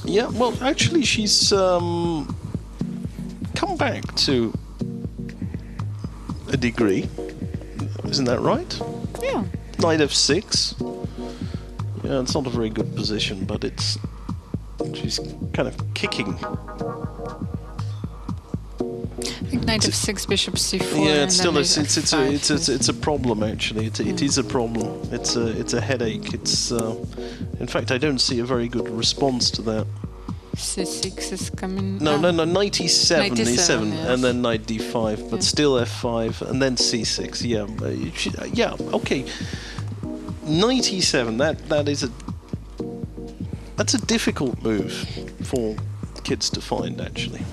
Yeah, well, actually, she's come back to a degree. Isn't that right? Yeah. Knight f6. Yeah, it's not a very good position, but it's... She's kind of kicking. I think knight f6, bishop c4. Yeah, and it's still then it's a problem actually. It is a problem. It's a headache. It's in fact I don't see a very good response to that. c6 is coming. No, knight e7, Knight e7, yes. And then knight d5, but still f5 and then c6. Yeah, yeah, okay. Knight e7. That's a difficult move for kids to find actually.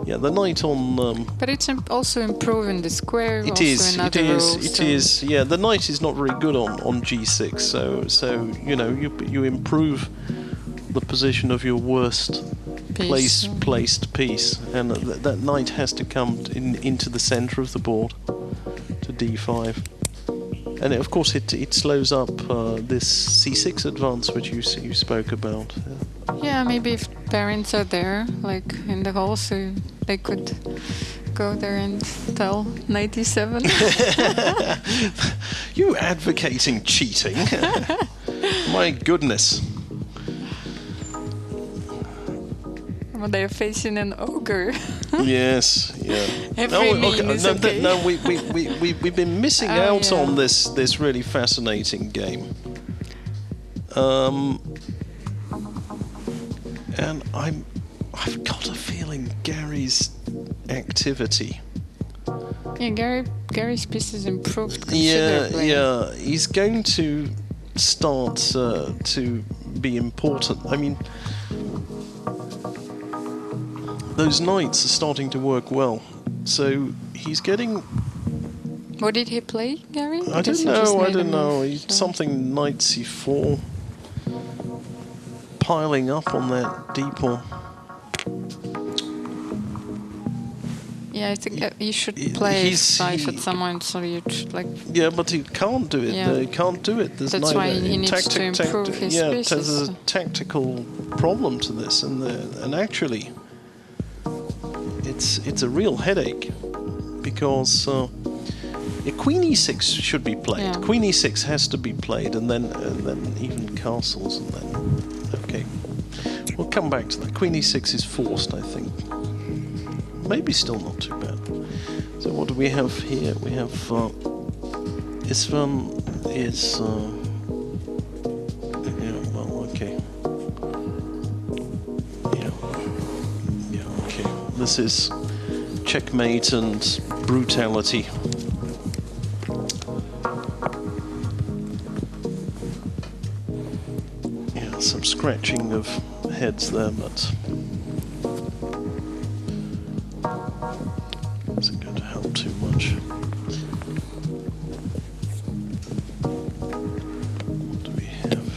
Yeah, the knight on... but it's also improving the square. It is. Yeah, the knight is not very good on g6, so you know, you improve the position of your worst placed piece, and that knight has to come into the center of the board to d5, and of course it slows up this c6 advance which you spoke about. Yeah, maybe if parents are there, like in the hall, so they could go there and tell knight e7. You advocating cheating? My goodness. Well, they're facing an ogre. Yes, yeah. Okay. We've been missing out on this really fascinating game. And I've got a feeling Garry's activity. Yeah, Garry's piece has improved considerably. Yeah, he's going to start to be important. I mean, those knights are starting to work well. So he's getting... What did he play, Garry? I don't know. Something knight c4. Piling up on that d-pawn. Yeah, I think you should play f5 at some point, so you should like... Yeah, but he can't do it. Yeah. He can't do it. There's That's why he needs to improve his pieces. There's a tactical problem to this, and actually, it's a real headache because queen e6 should be played. Yeah. Queen e6 has to be played, and then even castles, and then okay. We'll come back to that. Queen e6 is forced, I think. Maybe still not too bad. So what do we have here? We have this one is yeah, well, okay. Yeah, okay. This is checkmate and brutality. Yeah, some scratching of heads there, but isn't going to help too much. What do we have?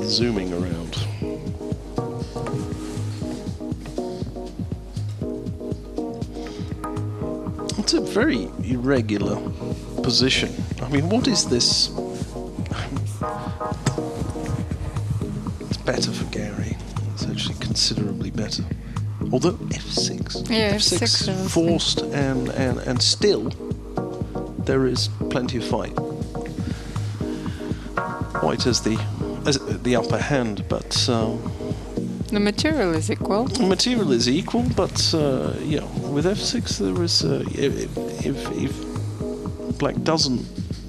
Zooming around. It's a very irregular position. I mean, what is this? It's better for Garry. It's actually considerably better. Although f6, yeah, f6 forced, and still there is plenty of fight. White has the upper hand, but the material is equal. The material is equal, but yeah, with f6 there is if Black doesn't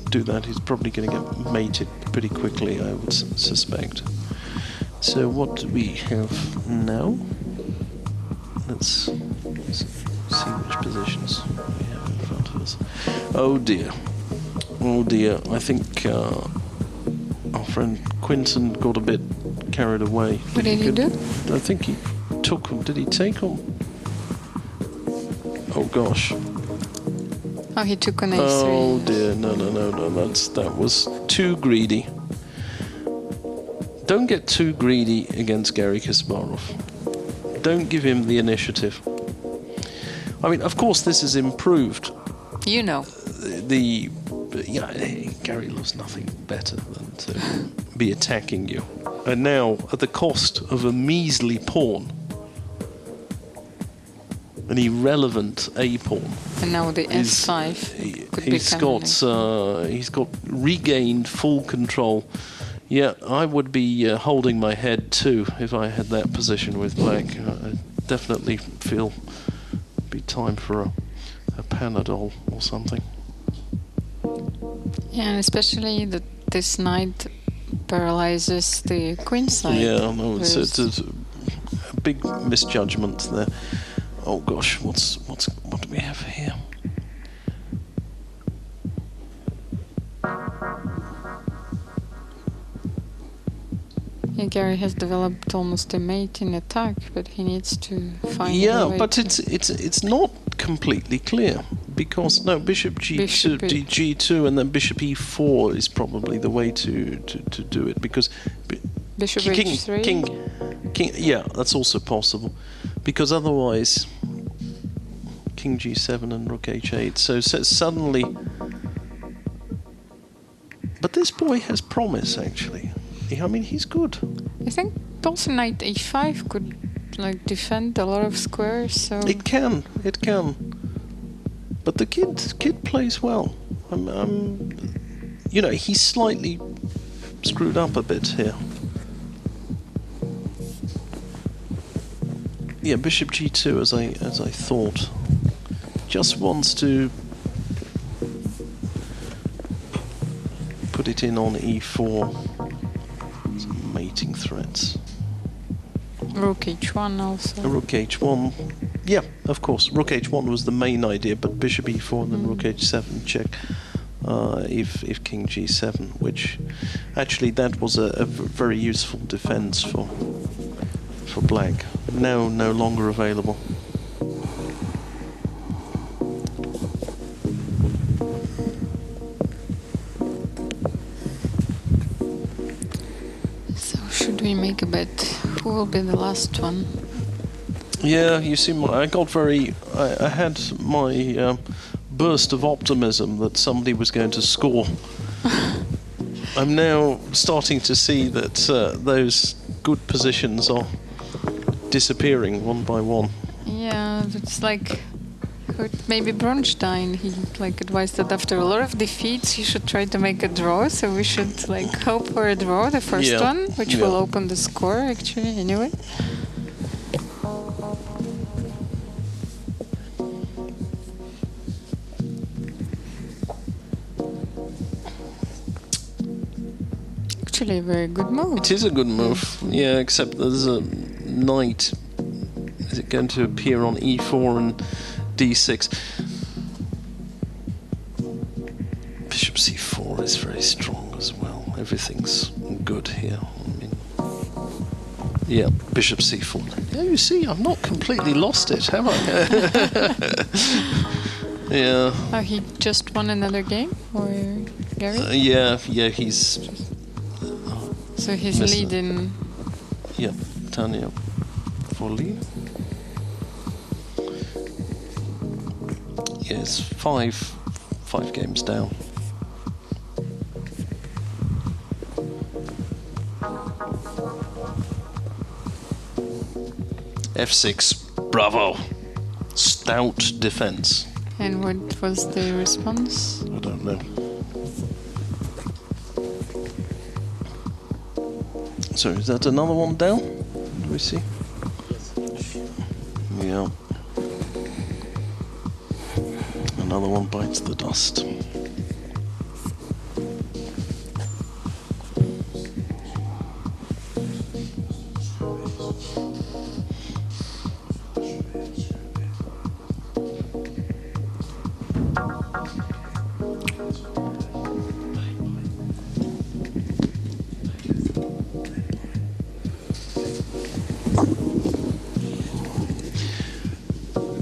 do that, he's probably going to get mated pretty quickly, I would suspect. So what do we have now? Let's see which positions we have in front of us. Oh dear. I think our friend Quinton got a bit carried away. What did he do? I think he took him. Did he take him? Oh gosh. Oh, he took an a3. Oh dear. No. That was too greedy. Don't get too greedy against Garry Kasparov. Don't give him the initiative. I mean, of course, this has improved. You know. The But yeah, Garry loves nothing better than to be attacking you. And now, at the cost of a measly pawn, an irrelevant A pawn. And now the S5 could become... He's got regained full control. Yeah, I would be holding my head too if I had that position with black. I definitely feel it'd be time for a Panadol or something. Yeah, and especially that this knight paralyzes the queen side. Yeah, no, it's a big misjudgment there. Oh gosh, what do we have here? Yeah, Garry has developed almost a mate in attack, but he needs to find. Yeah, a way but to it's not completely clear because no, bishop G2, G2, and then bishop E4 is probably the way to do it because bishop H3. King, yeah, that's also possible because otherwise King G7 and Rook H8. So suddenly, but this boy has promise actually. I mean, he's good. I think also knight H5 could like defend a lot of squares. So it can. But the kid plays well. You know, he's slightly screwed up a bit here. Yeah, bishop G2 as I thought. Just wants to put it in on E4. Some mating threats. Rook H1 also. Rook H1. Yeah, of course. Rook H1 was the main idea, but bishop E4 and then Rook H7 check. If King G7, which actually that was a very useful defense for black. Now no longer available. So should we make a bet? Who will be the last one? Yeah, you see, I had my burst of optimism that somebody was going to score. I'm now starting to see that those good positions are disappearing one by one. Yeah, it's like maybe Bronstein. He like advised that after a lot of defeats, he should try to make a draw. So we should like hope for a draw, the first one, which will open the score actually. Anyway. Actually, a very good move. It is a good move. Yeah, except there's a knight. Is it going to appear on E4 and D6? Bishop C4 is very strong as well. Everything's good here. I mean, yeah, Bishop C4. Yeah, you see, I've not completely lost it, have I? Yeah. Oh, he just won another game, or Garry? Yeah, he's. So he's leading. Yeah, Tanya volley. Yes, five games down. F6, bravo. Stout defense. And what was the response? I don't know. So is that another one down? Do we see? Yeah. Another one bites the dust.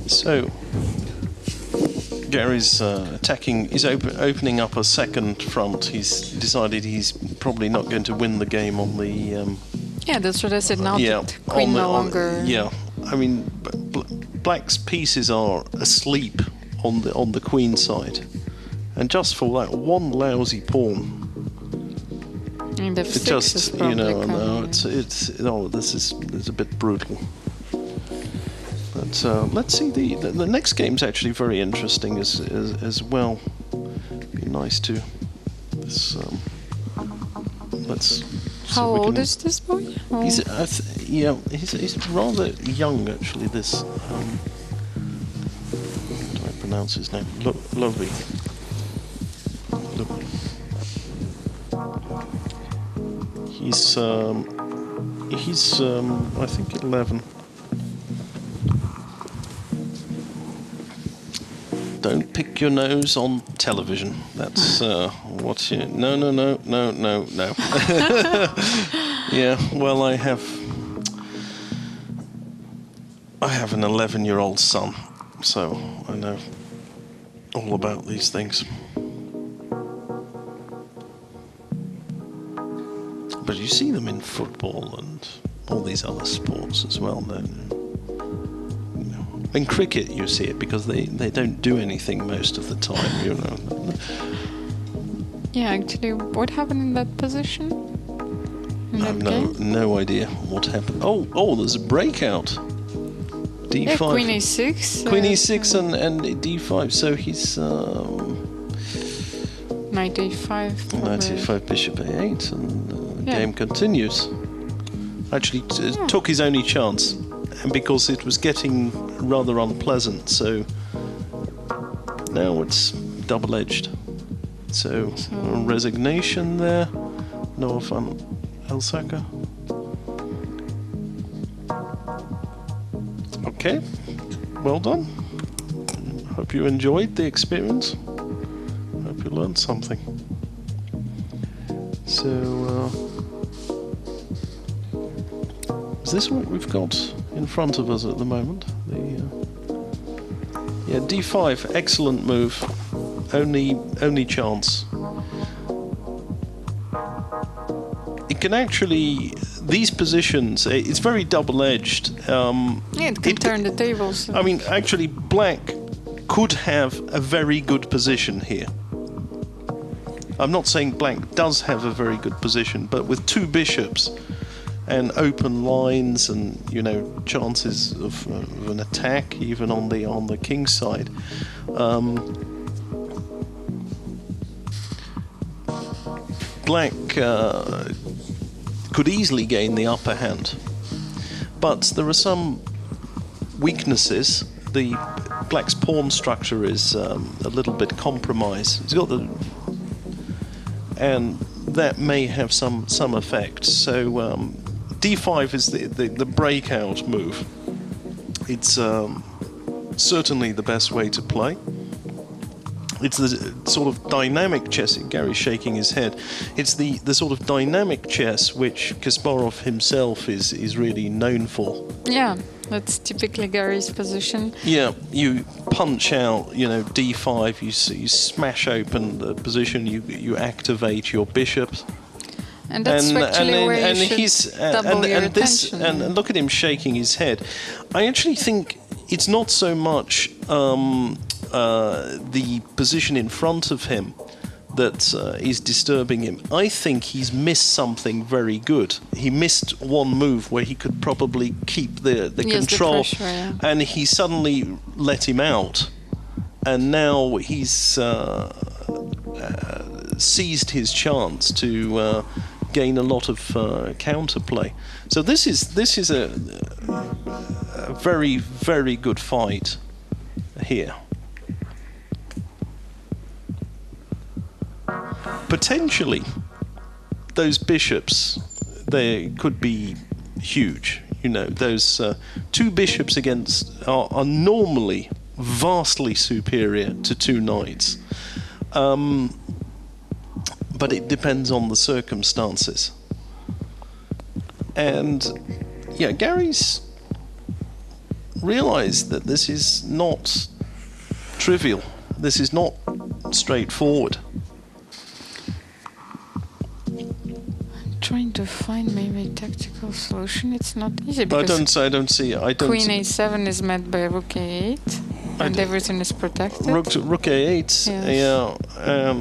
So, Garry's attacking, he's opening up a second front. He's decided he's probably not going to win the game on the... yeah, that's what I said now, that queen no longer... Yeah, I mean, black's pieces are asleep on the queen side. And just for that one lousy pawn, And it F6 just, is you probably know, no, coming. this is a bit brutal. But let's see, the next game's actually very interesting as well. Be nice to this. Let's. How old is this boy? He's he's rather young actually. This how do I pronounce his name? Lovey. He's I think 11. Don't pick your nose on television. That's what you... No. Yeah, well, I have an 11-year-old son, so I know all about these things. But you see them in football and all these other sports as well, don't you? In cricket, you see it because they don't do anything most of the time, you know. Yeah, actually, what happened in that position? I have no idea what happened. Oh, there's a breakout. D5. Yeah, Queen A6. Queen E6 and D5. So he's Knight A5. Knight A5, Bishop A8, and the game continues. Actually, took his only chance, and because it was getting rather unpleasant, so now it's double-edged. So resignation there. No fun. Alfacam. Okay, well done. Hope you enjoyed the experience. Hope you learned something. So, is this what we've got in front of us at the moment? Yeah, D5, excellent move. Only chance. It can actually, these positions, it's very double-edged. It can turn the tables. I mean, actually, black could have a very good position here. I'm not saying black does have a very good position, but with two bishops and open lines and, you know, chances of an attack even on the king's side, black could easily gain the upper hand, but there are some weaknesses. The black's pawn structure is a little bit compromised. It's got and that may have some effect. So D5 is the breakout move. It's certainly the best way to play. It's the sort of dynamic chess. Gary's shaking his head. It's the sort of dynamic chess which Kasparov himself is really known for. Yeah, that's typically Gary's position. Yeah, you punch out, you know, D5. You smash open the position. You activate your bishops. And that's actually where you should double your attention. And look at him shaking his head. I actually think it's not so much the position in front of him that is disturbing him. I think he's missed something very good. He missed one move where he could probably keep the control, the pressure, yeah. And he suddenly let him out, and now he's seized his chance to gain a lot of counterplay. So this is a very, very good fight here. Potentially, those bishops, they could be huge. You know, those two bishops against are normally vastly superior to two knights. But it depends on the circumstances. And yeah, Gary's realized that this is not trivial. This is not straightforward. Trying to find maybe a tactical solution. It's not easy But because I don't see. Queen A7 is met by Rook A8. and everything is protected. Rook A8. Yes. Yeah.